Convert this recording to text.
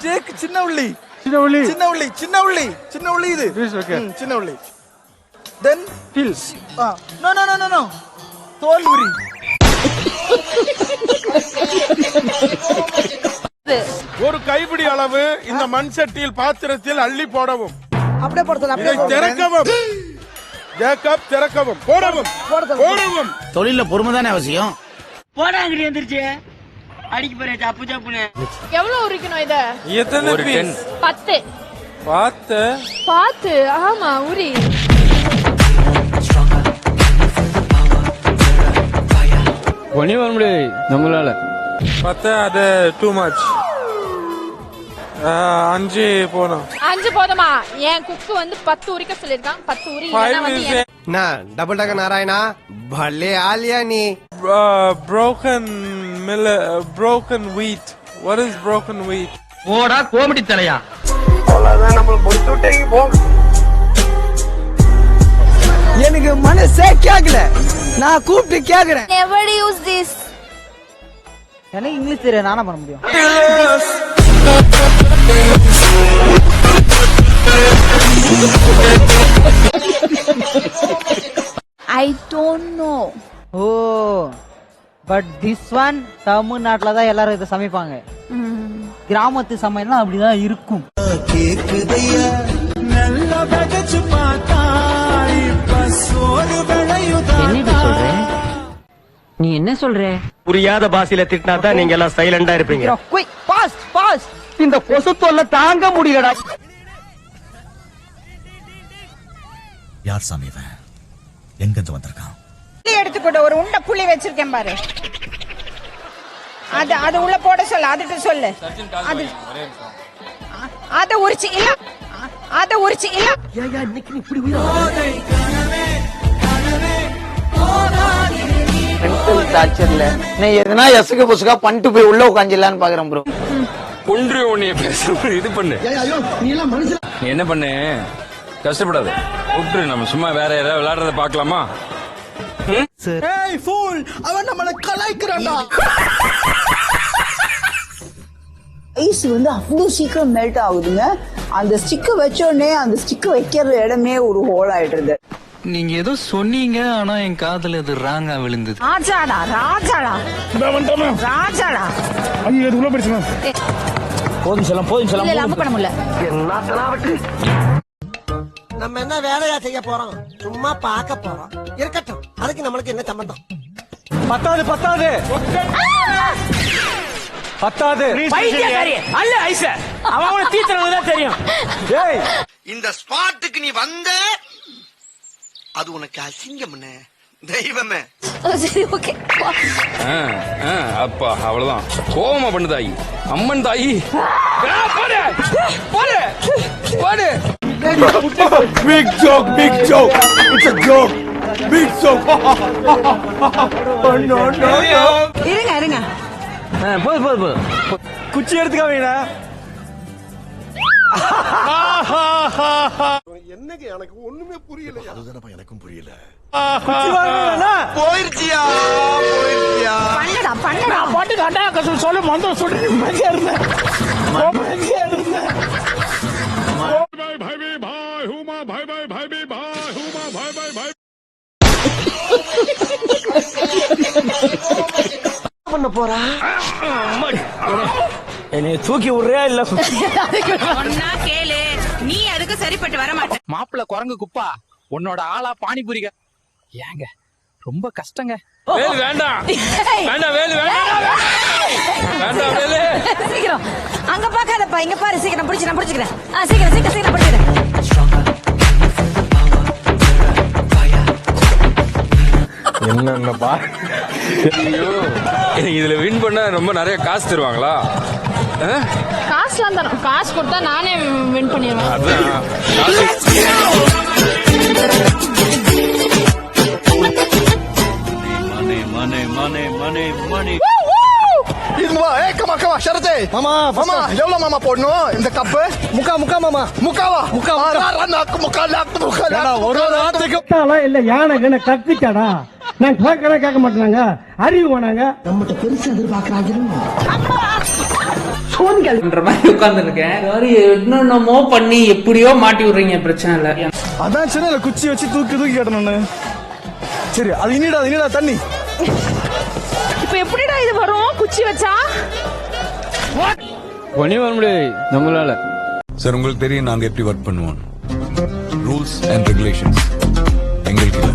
Take சின்ன உள்ளி சின்ன உள்ளி சின்ன உள்ளி சின்ன உள்ளி சின்ன உள்ளி இது சின்ன உள்ளி then peel no no no no no தோல் உரி ஒரு கைப்பிடி அளவு இந்த மண் சட்டியில் பாத்திரத்தில் அள்ளி போடவும் அப்படியே போடுறது அப்படியே திறக்கவும் ஜேக்கப் திறக்கவும் போடவும் போடவும் தொழில பொறுமை தானே அவசியம் போடாங்கடி வந்துருச்சு அடிக்க போறேன் தப்பு தப்புன்னு எவ்வளவு உரிக்கணும் இத எத்தனை பீஸ் 10 பார்த்து ஆமா உரி பண்ணி வர முடியாது நம்மளால 10 அது டூ மச் 5 போனோம் 5 போதுமா என் குக்கு வந்து 10 உரிக்க சொல்லிருக்கான் 10 உரி இல்லனா வந்து நான் டபுள் டக்க நாராயணா பல்லே ஆலியா நீ broken wheat. What is broken wheat? போடா கோமடி தலையா அவ்வளவுதான் நம்ம முடிச்சுட்டேங்க போ எனக்கு மனசே கேக்கல நான் கூப்பிட்டு கேக்குறேன் never use this எனக்கு இங்கிலீஷ் தெரியாது நானா பண்ண முடியும் I don't know ஓ பட் திஸ் ஒன் தமிழ்நாட்டுல தான் எல்லாரும் இதை சமைப்பாங்க கிராமத்து சமையல்லாம் அப்படிதான் இருக்கும் நீ என்ன சொல்ற புரியாத பாஷையில திட்டினா தான் நீங்க எல்லாம் சைலண்டா இருப்பீங்க குயிக் ஃபாஸ்ட் ஃபாஸ்ட் இந்த கொசு தொல்லை தாங்க முடியலடா யார் சாமி இவன் எங்க இருந்து வந்திருக்கான் எடுத்துக்கொண்டு ஒரு உண்டை புளி வச்சிருக்கேன் பாரு அது உள்ள போட சொல்ல அதுட்டு சொல்லு அது அத உரிச்சு இல்ல அத உரிச்சு இல்ல இன்னைக்கு இப்படி உயிர் நீ எதுனா எசுக்கு புசுக்கா பண்ணிட்டு போய் உள்ள உட்காந்துலான்னு பாக்குறேன் ப்ரோ ஒன்று உன்னைய பேச இது பண்ணு நீ என்ன பண்ணு கஷ்டப்படாத கூப்பிட்டு நம்ம சும்மா வேற யாராவது விளையாடுறத பாக்கலாமா ஏய் ஃபூல் அவன் நம்மள கலாய்க்கறான்டா ஐஸ் வந்து அவ்வளவு சீக்கிரம் மெல்ட் ஆகுதுங்க அந்த ஸ்டிக் வச்ச உடனே அந்த ஸ்டிக் வைக்கிற இடமே ஒரு ஹோல் ஆயிடுது நீங்க ஏதோ சொன்னீங்க ஆனா என் காதுல அது ராங்கா விழுந்தது ராஜாடா ராஜாடா ராஜாடா ஐயோ இது உள்ள பிரச்சனை போதும் சொல்லலாம் இல்ல அம்மா பண்ண முடியல நம்ம என்ன வேலையா செய்ய போறோம் சும்மா பார்க்க போறோம் இருக்கட்டும் அதுக்கு நம்மளுக்கு என்ன சம்பந்தம் பத்தாது பைத்தியக்காரி அல்ல ஐச அவன தீத்துறது தான் தெரியும் ஏய் இந்த ஸ்பாட்டுக்கு நீ வந்த அது உனக்கு அசிங்கம்னே தெய்வமே சரி ஓகே அப்பா அவ்வளவுதான் கோவமா பண்ணு தாயி அம்மன் தாயி போடு போடு போடு big joke it's a joke big joke no இருங்க இருங்க போது குச்சி எடுத்துக்காமீங்கடா என்னங்க எனக்கு ஒண்ணுமே புரியல அதுதானப்பா எனக்கும் புரியல போயிருச்சியா பண்ணடா பாட்டு காட்டா சொல்ல மொந்த சொல்ற மஜா இருந்த பண்ண போறா என்னை தூக்கி விடுறியா இல்ல ஒன்னா கேளு நீ அதுக்கு சரிப்பட்டு வர மாட்ட மாப்பிள்ள குரங்கு குப்பா உன்னோட ஆளா பானிபூரிக ஏங்க ரொம்ப கஷ்டங்க வேலு வேண்டாம் வேண்டாம் வேலு வேண்டாம் வேலு சீக்கிரம் அங்க பாக்காதப்பா இங்க பாரு சீக்கிரம் பிடிச்சிக்கிறேன் சீக்கிரம் பிடிச்சிக்கிறேன் என்னென்ன பா இதுல வின் பண்ணா ரொம்ப நிறைய காசு தருவாங்களா காசுலாம் தரோம் காசு கொடுத்தா நானே வின் பண்ணிடுவேன் அதான் இதுவா ஏய் கமா ஷரதே மாமா எவ்வளவு மாமா போடணும் இந்த கப்பு முக்கா மாமா முக்காவா முக்கா ஒரு ராத்துக்கு இல்ல யானை கத்திக்காடா நான் கேட்க மாட்டேனாங்க அறிவு வேணாங்க நம்மகிட்ட பெருசா எதிர்பார்க்கறாங்க கோதிக்காதுன்ற மாதிரி உட்கார்ந்துருக்கேன். என்னென்னமோ பண்ணி எப்படியோ மாட்டி விடுறீங்க, பிரச்சனை இல்ல. அதான் சின்ன குச்சி வச்சு தூக்கி கேட்டணும். சரி அது இனிடா தண்ணி. இப்ப எப்படிடா இது வரும் குச்சி வச்சா? பண்ணி வர முடியாது நம்மளால. சார் உங்களுக்கு தெரியும் நாங்க எப்படி ஒர்க் பண்ணுவோம். ரூல்ஸ் அண்ட் ரெகுலேஷன்ஸ் எங்களுக்கு இல்லை.